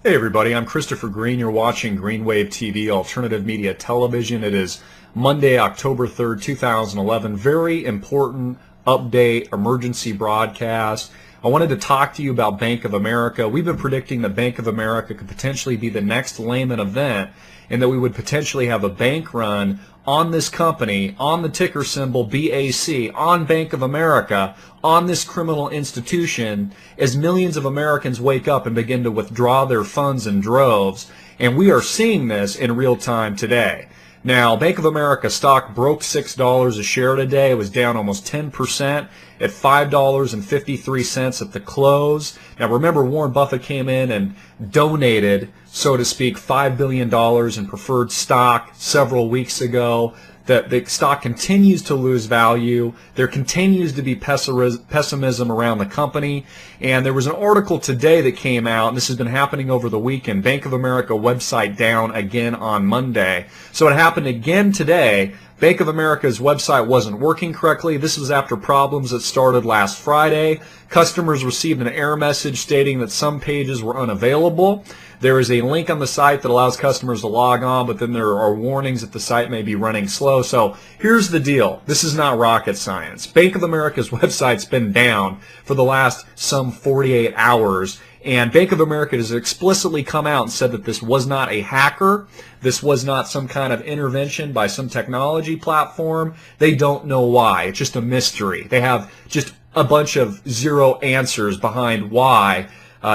Hey everybody, I'm Christopher Green. You're watching Greenwave TV, alternative media television. It is Monday, October 3rd, 2011. Very important update, emergency broadcast. I wanted to talk to you about Bank of America. We've been predicting that Bank of America could potentially be the next Lehman event and that we would potentially have a bank run on this company, on the ticker symbol BAC, on Bank of America, on this criminal institution, as millions of Americans wake up and begin to withdraw their funds in droves. And we are seeing this in real time today. Now, Bank of America stock broke $6 a share today. It was down almost 10% at $5.53 at the close. Now, remember, Warren Buffett came in and donated, so to speak, $5 billion in preferred stock several weeks ago. The stock continues to lose value. There continues to be pessimism around the company. And there was an article today that came out, and this has been happening over the weekend. Bank of America website down again on Monday. So it happened again today. Bank of America's website wasn't working correctly. This was after problems that started last Friday. Customers received an error message stating that some pages were unavailable. There is a link on the site that allows customers to log on, but then there are warnings that the site may be running slow. So here's the deal. This is not rocket science. Bank of America's website's been down for the last some 48 hours. And Bank of America has explicitly come out and said that this was not a hacker. This was not some kind of intervention by some technology platform. They don't know why. It's just a mystery. They have just a bunch of zero answers behind why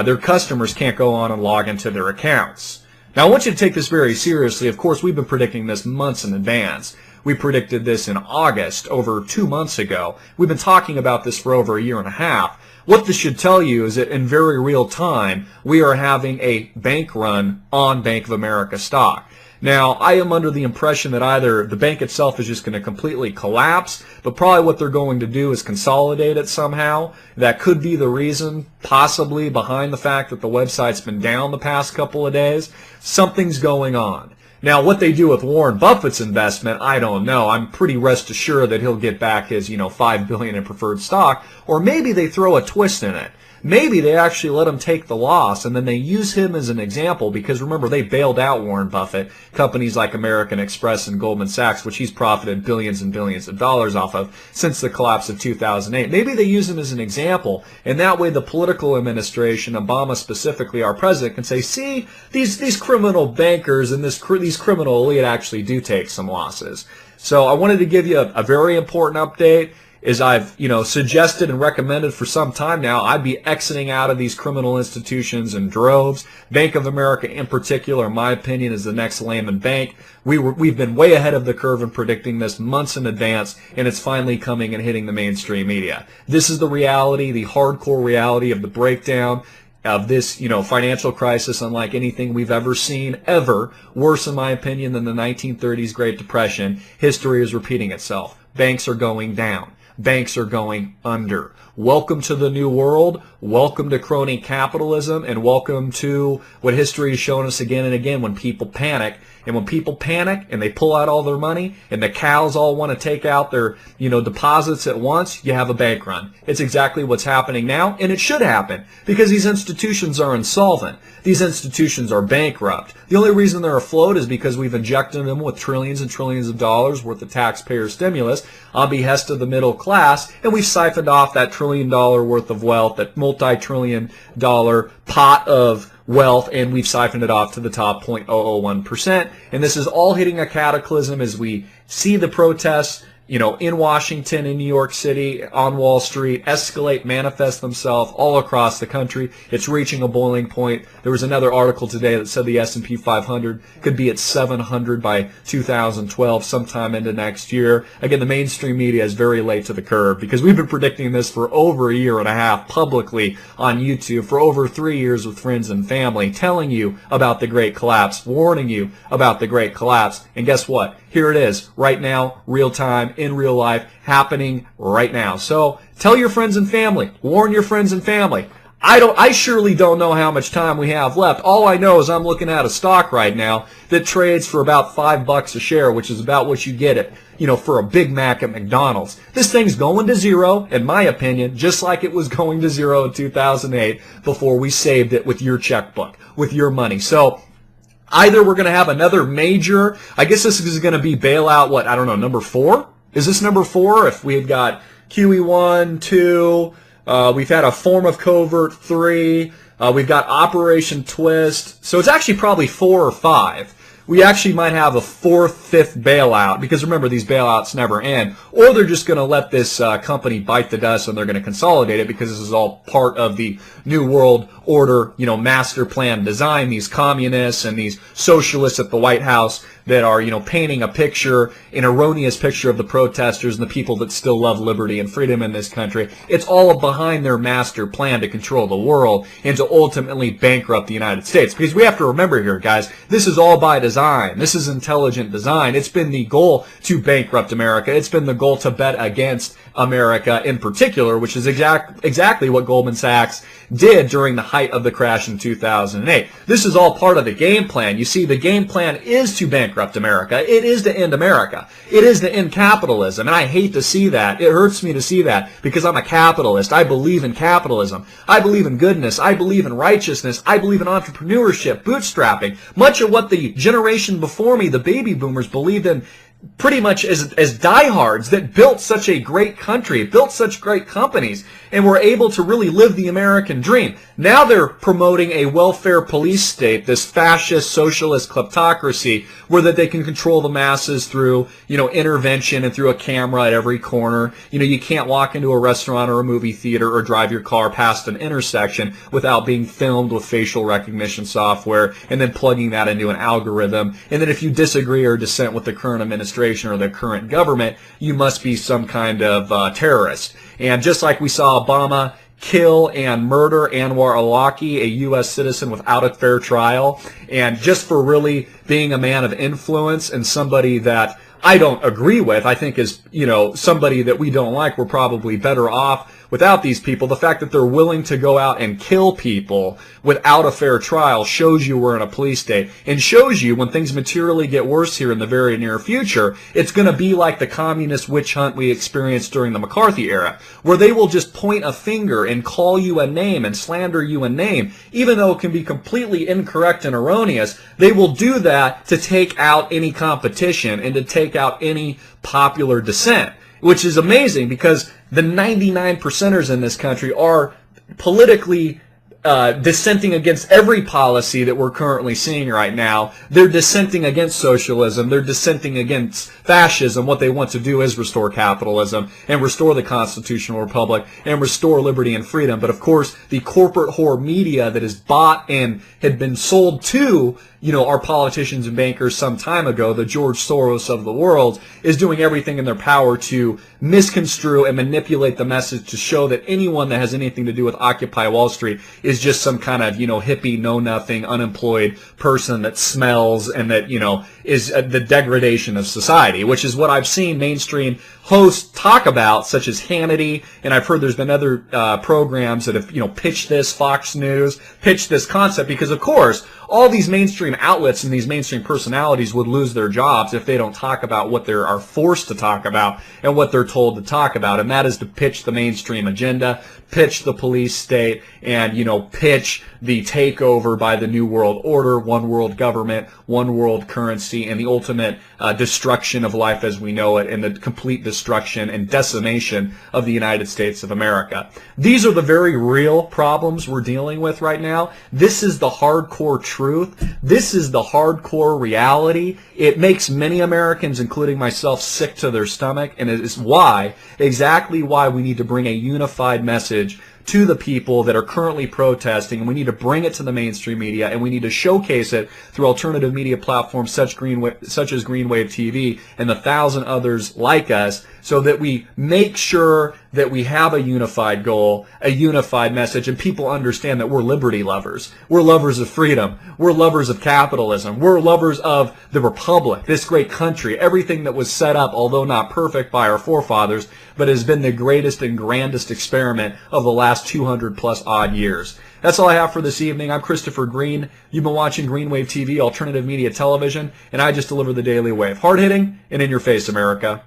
their customers can't go on and log into their accounts. Now, I want you to take this very seriously. Of course, we've been predicting this months in advance. We predicted this in August, over 2 months ago. We've been talking about this for over a year and a half. What this should tell you is that in very real time, we are having a bank run on Bank of America stock. Now, I am under the impression that either the bank itself is just going to completely collapse, but probably what they're going to do is consolidate it somehow. That could be the reason, possibly, behind the fact that the website's been down the past couple of days. Something's going on. Now, what they do with Warren Buffett's investment, I don't know. I'm pretty rest assured that he'll get back his, $5 billion in preferred stock, or maybe they throw a twist in it. Maybe they actually let him take the loss, and then they use him as an example, because remember, they bailed out Warren Buffett, companies like American Express and Goldman Sachs, which he's profited billions and billions of dollars off of since the collapse of 2008. Maybe they use him as an example, and that way the political administration, Obama specifically, our president, can say, see, these criminal bankers and these criminal elite actually do take some losses. So I wanted to give you a very important update. As I've, suggested and recommended for some time now, I'd be exiting out of these criminal institutions in droves. Bank of America in particular, in my opinion, is the next Lehman Bank. We've been way ahead of the curve in predicting this months in advance, and it's finally coming and hitting the mainstream media. This is the reality, the hardcore reality of the breakdown of this, financial crisis, unlike anything we've ever seen, ever. Worse, in my opinion, than the 1930s Great Depression. History is repeating itself. Banks are going down. Banks are going under. Welcome to the new world. Welcome to crony capitalism, and welcome to what history has shown us again and again when people panic. And when people panic and they pull out all their money and the cows all want to take out their, deposits at once, you have a bank run. It's exactly what's happening now, and it should happen because these institutions are insolvent. These institutions are bankrupt. The only reason they're afloat is because we've injected them with trillions and trillions of dollars worth of taxpayer stimulus on behest of the middle class, and we've siphoned off that $1 trillion worth of wealth, that multi-trillion dollar pot of wealth, and we've siphoned it off to the top 0.001%. And this is all hitting a cataclysm as we see the protests, in Washington, in New York City, on Wall Street, escalate, manifest themselves all across the country. It's reaching a boiling point. There was another article today that said the S&P 500 could be at 700 by 2012, sometime into next year. Again, the mainstream media is very late to the curve because we've been predicting this for over a year and a half publicly on YouTube, for over 3 years with friends and family, telling you about the great collapse, warning you about the great collapse. And guess what? Here it is, right now, real time, in real life, happening right now. So tell your friends and family, warn your friends and family. I surely don't know how much time we have left. All I know is I'm looking at a stock right now that trades for about $5 a share, which is about what you get it, for a Big Mac at McDonald's. This thing's going to zero, in my opinion, just like it was going to zero in 2008 before we saved it with your checkbook, with your money. So either we're going to have another major, I guess this is going to be bailout, number 4? Is this number 4? If we had got QE1, 2, we've had a form of covert 3. We've got Operation Twist. So it's actually probably 4 or 5. We actually might have a 4th, 5th bailout, because remember, these bailouts never end. Or they're just going to let this company bite the dust and they're going to consolidate it, because this is all part of the New World Order, master plan design. These communists and these socialists at the White House that are, painting a picture, an erroneous picture of the protesters and the people that still love liberty and freedom in this country. It's all behind their master plan to control the world and to ultimately bankrupt the United States. Because we have to remember here, guys, this is all by design. This is intelligent design. It's been the goal to bankrupt America. It's been the goal to bet against America in particular, which is exactly what Goldman Sachs did during the height of the crash in 2008. This is all part of the game plan. You see, the game plan is to bankrupt America. It is to end America. It is to end capitalism. And I hate to see that. It hurts me to see that, because I'm a capitalist. I believe in capitalism. I believe in goodness. I believe in righteousness. I believe in entrepreneurship, bootstrapping. Much of what the generation before me, the baby boomers, believed in pretty much as diehards, that built such a great country, built such great companies, and were able to really live the American dream. Now they're promoting a welfare police state, this fascist socialist kleptocracy, where that they can control the masses through, intervention and through a camera at every corner. You can't walk into a restaurant or a movie theater or drive your car past an intersection without being filmed with facial recognition software and then plugging that into an algorithm. And then if you disagree or dissent with the current administration or the current government, you must be some kind of terrorist. And just like we saw Obama kill and murder Anwar al-Awlaki, a U.S. citizen, without a fair trial, and just for really being a man of influence and somebody that I don't agree with, I think is, somebody that we don't like, we're probably better off without these people. The fact that they're willing to go out and kill people without a fair trial shows you we're in a police state, and shows you when things materially get worse here in the very near future, it's going to be like the communist witch hunt we experienced during the McCarthy era, where they will just point a finger and call you a name and slander you a name, even though it can be completely incorrect and erroneous. They will do that to take out any competition and to take out any popular dissent, which is amazing, because the 99%ers in this country are politically dissenting against every policy that we're currently seeing right now. They're dissenting against socialism. They're dissenting against fascism. What they want to do is restore capitalism and restore the constitutional republic and restore liberty and freedom. But of course, the corporate whore media that is bought and had been sold to, our politicians and bankers some time ago, the George Soros of the world, is doing everything in their power to misconstrue and manipulate the message to show that anyone that has anything to do with Occupy Wall Street is just some kind of, hippie, know-nothing, unemployed person that smells and that, is the degradation of society, which is what I've seen mainstream hosts talk about, such as Hannity, and I've heard there's been other programs that have, pitched this, Fox News, pitched this concept, because, of course, all these mainstream outlets and these mainstream personalities would lose their jobs if they don't talk about what they are forced to talk about and what they're told to talk about, and that is to pitch the mainstream agenda, pitch the police state, and, pitch the takeover by the New World Order, one world government, one world currency, and the ultimate destruction of life as we know it, and the complete destruction and decimation of the United States of America. These are the very real problems we're dealing with right now. This is the hardcore truth. This is the hardcore reality. It makes many Americans, including myself, sick to their stomach, and it is exactly why we need to bring a unified message to the people that are currently protesting, and we need to bring it to the mainstream media, and we need to showcase it through alternative media platforms such as Greenwave TV and the 1,000 others like us, so that we make sure that we have a unified goal, a unified message, and people understand that we're liberty lovers. We're lovers of freedom. We're lovers of capitalism. We're lovers of the republic, this great country, everything that was set up, although not perfect, by our forefathers, but has been the greatest and grandest experiment of the last 200 plus odd years. That's all I have for this evening. I'm Christopher Green. You've been watching Green Wave TV, alternative media television, and I just deliver the Daily Wave. Hard-hitting and in your face, America.